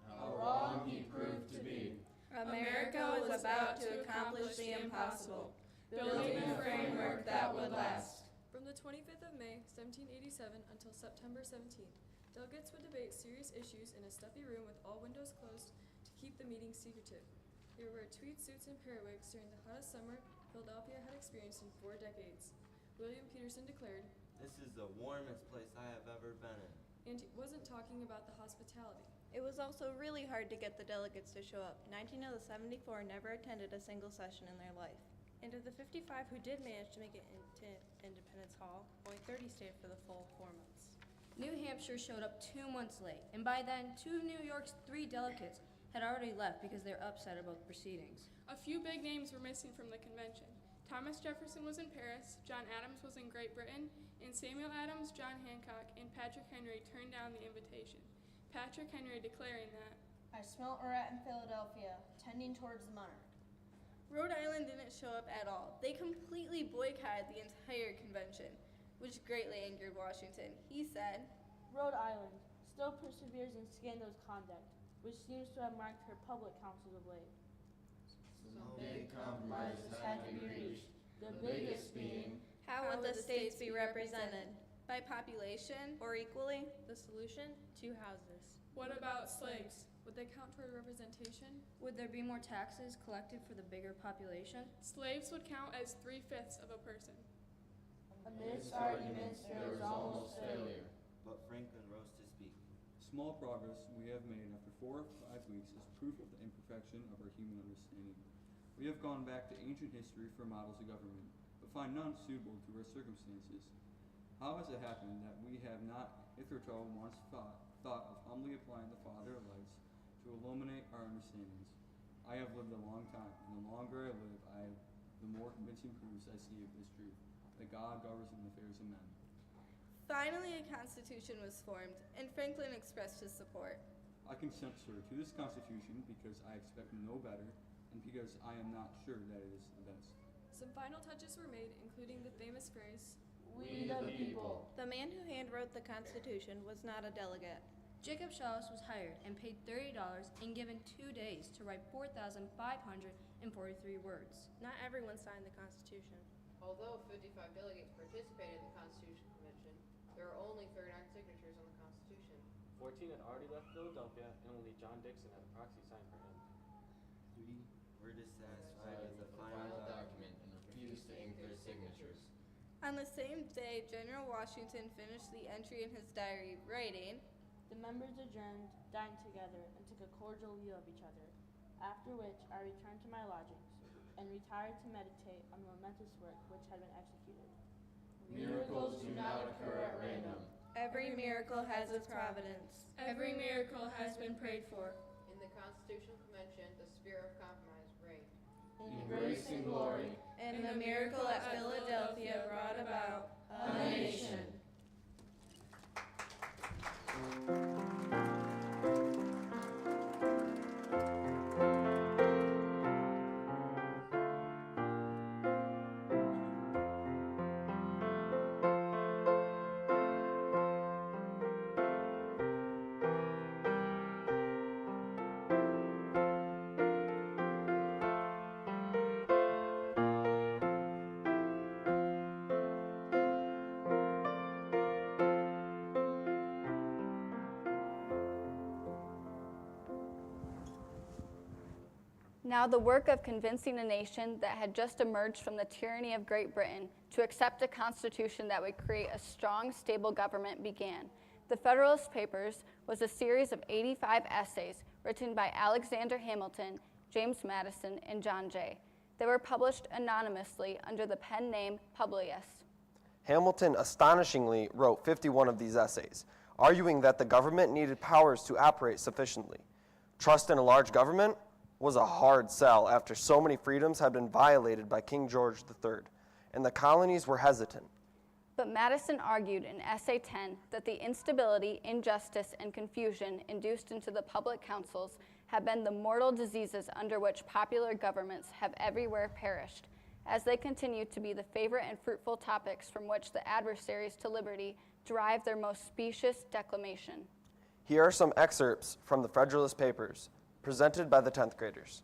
How wrong he proved to be. America was about to accomplish the impossible, building a framework that would last. From the 25th of May, 1787 until September 17th, delegates would debate serious issues in a stuffy room with all windows closed to keep the meeting secretive. They would wear tweed suits and periwigs during the hottest summer Philadelphia had experienced in 4 decades. William Peterson declared, "This is the warmest place I have ever been in." And he wasn't talking about the hospitality. It was also really hard to get the delegates to show up. 19 of the 74 never attended a single session in their life. And of the 55 who did manage to make it into Independence Hall, only 30 stayed for the full 4 months. New Hampshire showed up 2 months late, and by then, 2 of New York's 3 delegates had already left because they were upset about the proceedings. A few big names were missing from the convention. Thomas Jefferson was in Paris, John Adams was in Great Britain, and Samuel Adams, John Hancock, and Patrick Henry turned down the invitation. Patrick Henry declaring that, "I smelt a rat in Philadelphia, tending towards the monarch." Rhode Island didn't show up at all. They completely boycotted the entire convention, which greatly angered Washington. He said, "Rhode Island still perseveres in scandalous conduct, which seems to have marked her public councils of late. Some big compromises had to be reached, the biggest being, how would the states be represented? By population or equally? The solution? 2 houses. what about slaves? Would they count toward representation? Would there be more taxes collected for the bigger population? Slaves would count as 3/5 of a person. Amidst arguments there was almost failure. But Franklin rose to speak. Small progress we have made after 4 or 5 weeks is proof of the imperfection of our human understanding. We have gone back to ancient history for models of government, but find none suitable to our circumstances. How has it happened that we have not hitherto once thought of humbly applying the Father of lights to illuminate our understandings? I have lived a long time, and the longer I live, the more convincing proofs I see of this truth, that God governs in the affairs of men. Finally, a constitution was formed, and Franklin expressed his support. I consent, sir, to this constitution because I expect no better, and because I am not sure that it is the best. Some final touches were made, including the famous phrase, "We the people." The man who handwrote the Constitution was not a delegate. Jacob Shallis was hired and paid $30 and given 2 days to write 4,543 words. Not everyone signed the Constitution. Although 55 delegates participated in the Constitution Convention, there were only 39 signatures on the Constitution. 14 had already left Philadelphia, and only John Dixon had a proxy signed for him. 3 were dissatisfied with the final document and refused to ink their signatures. On the same day, General Washington finished the entry in his diary, writing, The members adjourned, dined together, and took a cordial view of each other, after which I returned to my lodgings, and retired to meditate on the momentous work which had been executed. Miracles do not occur at random. Every miracle has its providence. Every miracle has been prayed for. In the Constitutional Convention, the spirit of compromise reigned. In grace and glory. And the miracle at Philadelphia brought about a nation. Now the work of convincing a nation that had just emerged from the tyranny of Great Britain to accept a constitution that would create a strong, stable government began. The Federalist Papers was a series of 85 essays written by Alexander Hamilton, James Madison, and John Jay. They were published anonymously under the pen name Publius. Hamilton astonishingly wrote 51 of these essays, arguing that the government needed powers to operate sufficiently. Trust in a large government was a hard sell after so many freedoms had been violated by King George III, and the colonies were hesitant. But Madison argued in Essay 10 that the instability, injustice, and confusion induced into the public councils have been the mortal diseases under which popular governments have everywhere perished, as they continue to be the favorite and fruitful topics from which the adversaries to liberty derive their most specious declamation. Here are some excerpts from the Federalist Papers, presented by the 10th graders.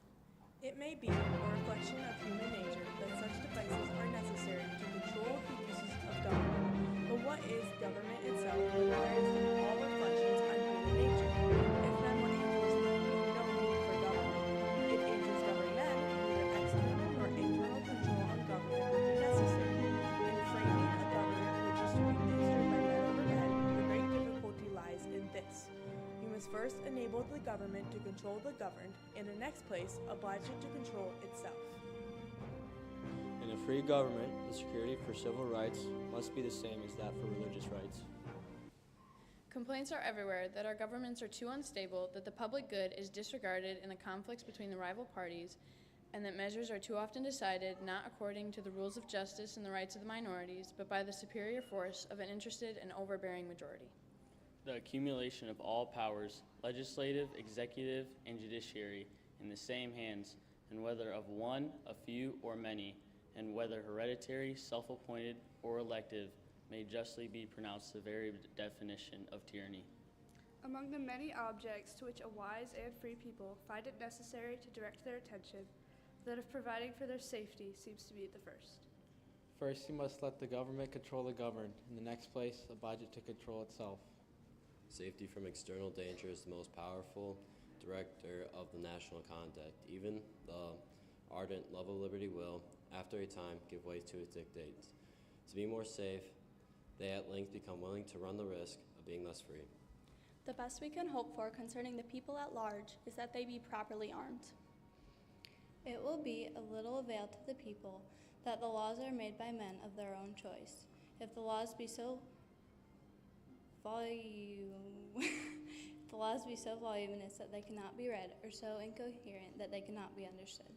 It may be a reflection of human nature that such devices are necessary to control the uses of government. But what is government itself but there is in all reflections on human nature? If men were angels, there would be no need for government. If angels govern men, neither external nor internal control of government would be necessary. In framing a government which is to be administered by men over men, the great difficulty lies in this. You must first enable the government to control the governed, and in the next place, oblige it to control itself. In a free government, the security for civil rights must be the same as that for religious rights. Complaints are everywhere that our governments are too unstable, that the public good is disregarded in the conflicts between the rival parties, and that measures are too often decided not according to the rules of justice and the rights of the minorities, but by the superior force of an interested and overbearing majority. The accumulation of all powers, legislative, executive, and judiciary, in the same hands, and whether of one, a few, or many, and whether hereditary, self-appointed, or elective, may justly be pronounced the very definition of tyranny. Among the many objects to which a wise and free people find it necessary to direct their attention, that of providing for their safety seems to be the first. First, you must let the government control the governed. In the next place, oblige it to control itself. Safety from external danger is the most powerful director of the national conduct. Even the ardent love of liberty will, after a time, give way to its dictates. To be more safe, they at length become willing to run the risk of being less free. The best we can hope for concerning the people at large is that they be properly armed. It will be of little avail to the people that the laws are made by men of their own choice. If the laws be so voluminous that they cannot be read, or so incoherent that they cannot be understood.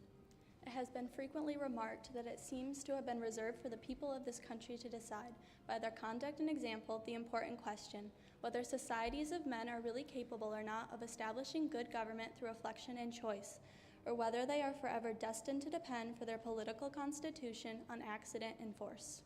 It has been frequently remarked that it seems to have been reserved for the people of this country to decide, by their conduct and example, the important question, whether societies of men are really capable or not of establishing good government through reflection and choice, or whether they are forever destined to depend for their political constitution on accident and force.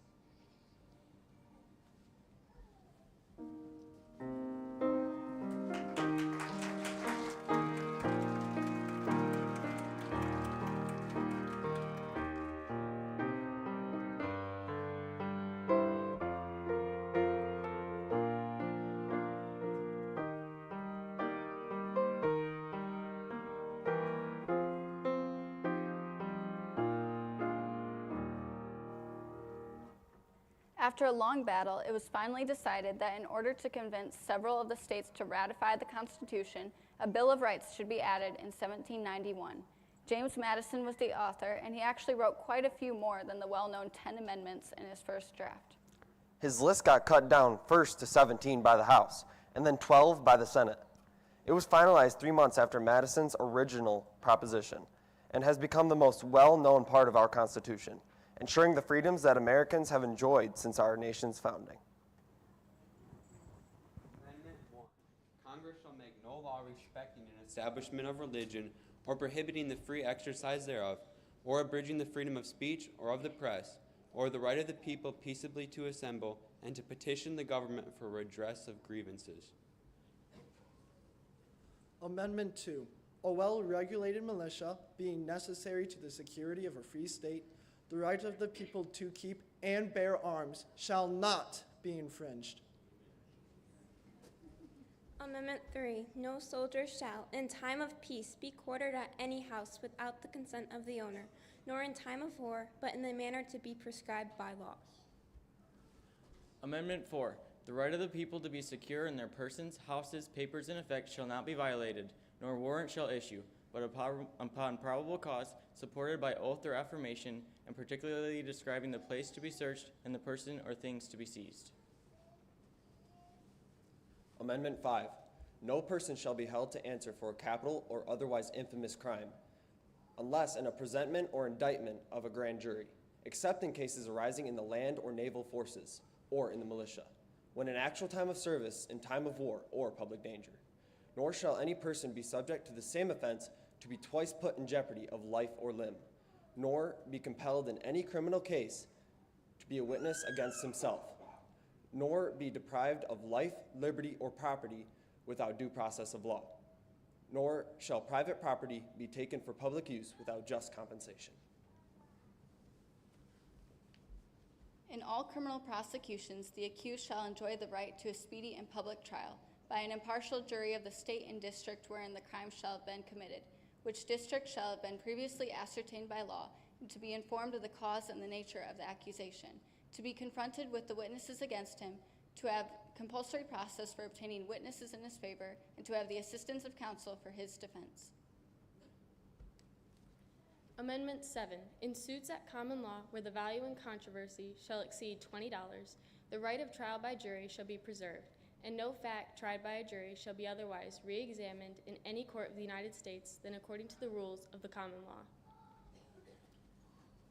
After a long battle, it was finally decided that in order to convince several of the states to ratify the Constitution, a Bill of Rights should be added in 1791. James Madison was the author, and he actually wrote quite a few more than the well-known 10 amendments in his first draft. His list got cut down first to 17 by the House, and then 12 by the Senate. It was finalized 3 months after Madison's original proposition, and has become the most well-known part of our Constitution, ensuring the freedoms that Americans have enjoyed since our nation's founding. Amendment 1. Congress shall make no law respecting an establishment of religion or prohibiting the free exercise thereof, or abridging the freedom of speech or of the press, or the right of the people peaceably to assemble and to petition the government for redress of grievances. Amendment 2. A well-regulated militia, being necessary to the security of a free state, the right of the people to keep and bear arms shall not be infringed. Amendment 3. No soldier shall, in time of peace, be quartered at any house without the consent of the owner, nor in time of war, but in the manner to be prescribed by law. Amendment 4. The right of the people to be secure in their persons, houses, papers, and effects shall not be violated, nor warrant shall issue, but upon probable cause, supported by oath or affirmation, and particularly describing the place to be searched and the person or things to be seized. Amendment 5. No person shall be held to answer for a capital or otherwise infamous crime, unless in a presentment or indictment of a grand jury, except in cases arising in the land or naval forces, or in the militia, when in actual time of service, in time of war, or public danger. Nor shall any person be subject to the same offense to be twice put in jeopardy of life or limb, nor be compelled in any criminal case to be a witness against himself, nor be deprived of life, liberty, or property without due process of law. Nor shall private property be taken for public use without just compensation. In all criminal prosecutions, the accused shall enjoy the right to a speedy and public trial by an impartial jury of the state and district wherein the crime shall have been committed, which district shall have been previously ascertained by law, and to be informed of the cause and the nature of the accusation, to be confronted with the witnesses against him, to have compulsory process for obtaining witnesses in his favor, and to have the assistance of counsel for his defense. Amendment 7. In suits at common law where the value in controversy shall exceed $20, the right of trial by jury shall be preserved, and no fact tried by a jury shall be otherwise re-examined in any court of the United States than according to the rules of the common law.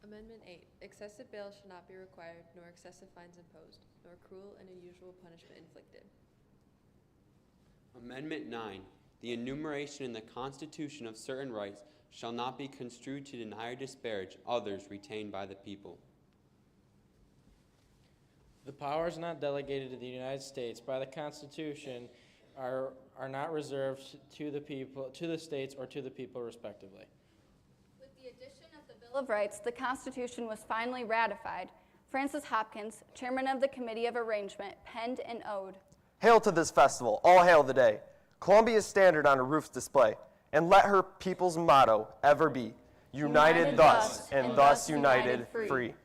Amendment 8. Excessive bail shall not be required, nor excessive fines imposed, nor cruel and unusual punishment inflicted. Amendment 9. The enumeration in the Constitution of certain rights shall not be construed to deny or disparage others retained by the people. The powers not delegated to the United States by the Constitution are not reserved to the people, to the states, or to the people respectively. With the addition of the Bill of Rights, the Constitution was finally ratified. Francis Hopkins, chairman of the Committee of Arrangement, penned an ode. Hail to this festival, all hail the day. Columbia's standard on her roof's display, and let her people's motto ever be, united thus, and thus united free.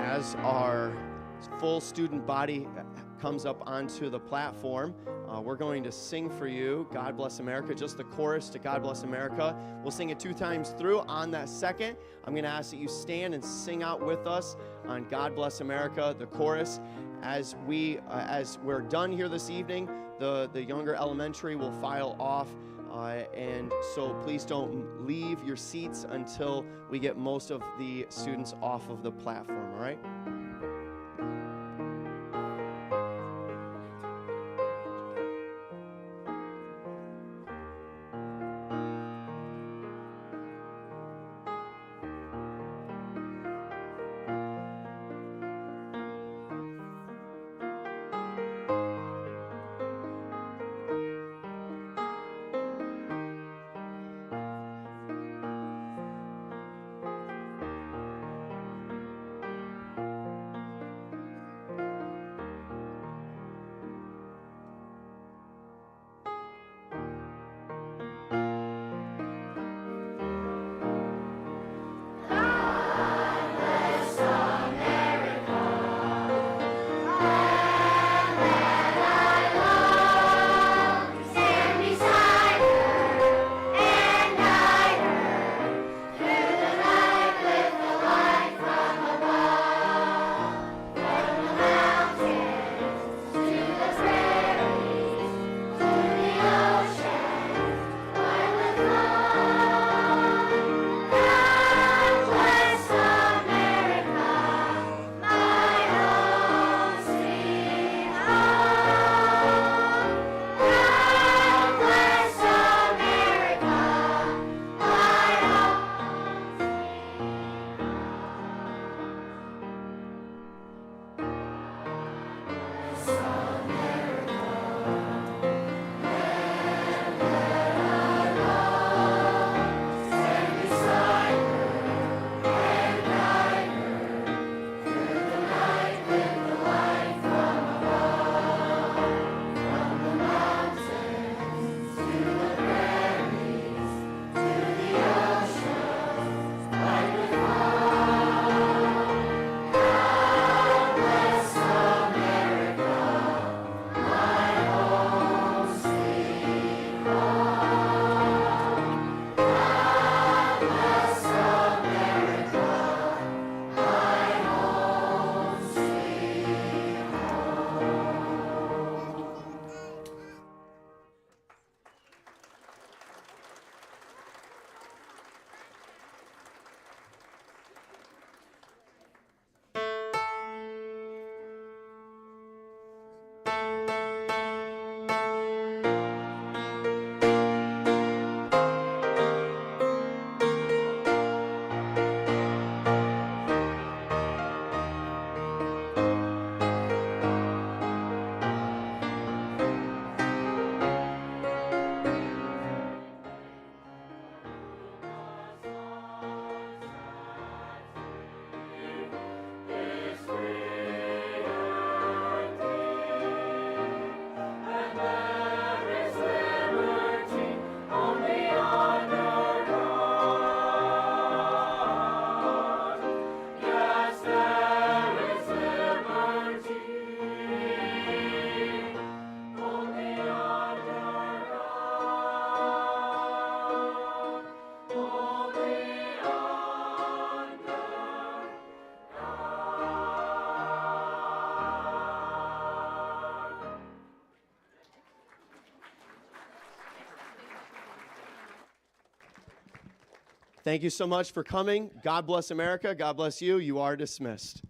As our full student body comes up onto the platform, we're going to sing for you God Bless America, just the chorus to God Bless America. We'll sing it 2 times through. On that second, I'm going to ask that you stand and sing out with us on God Bless America, the chorus. As we're done here this evening, the younger elementary will file off. And so please don't leave your seats until we get most of the students off of the platform, all right? Thank you so much for coming. God bless America. God bless you. You are dismissed.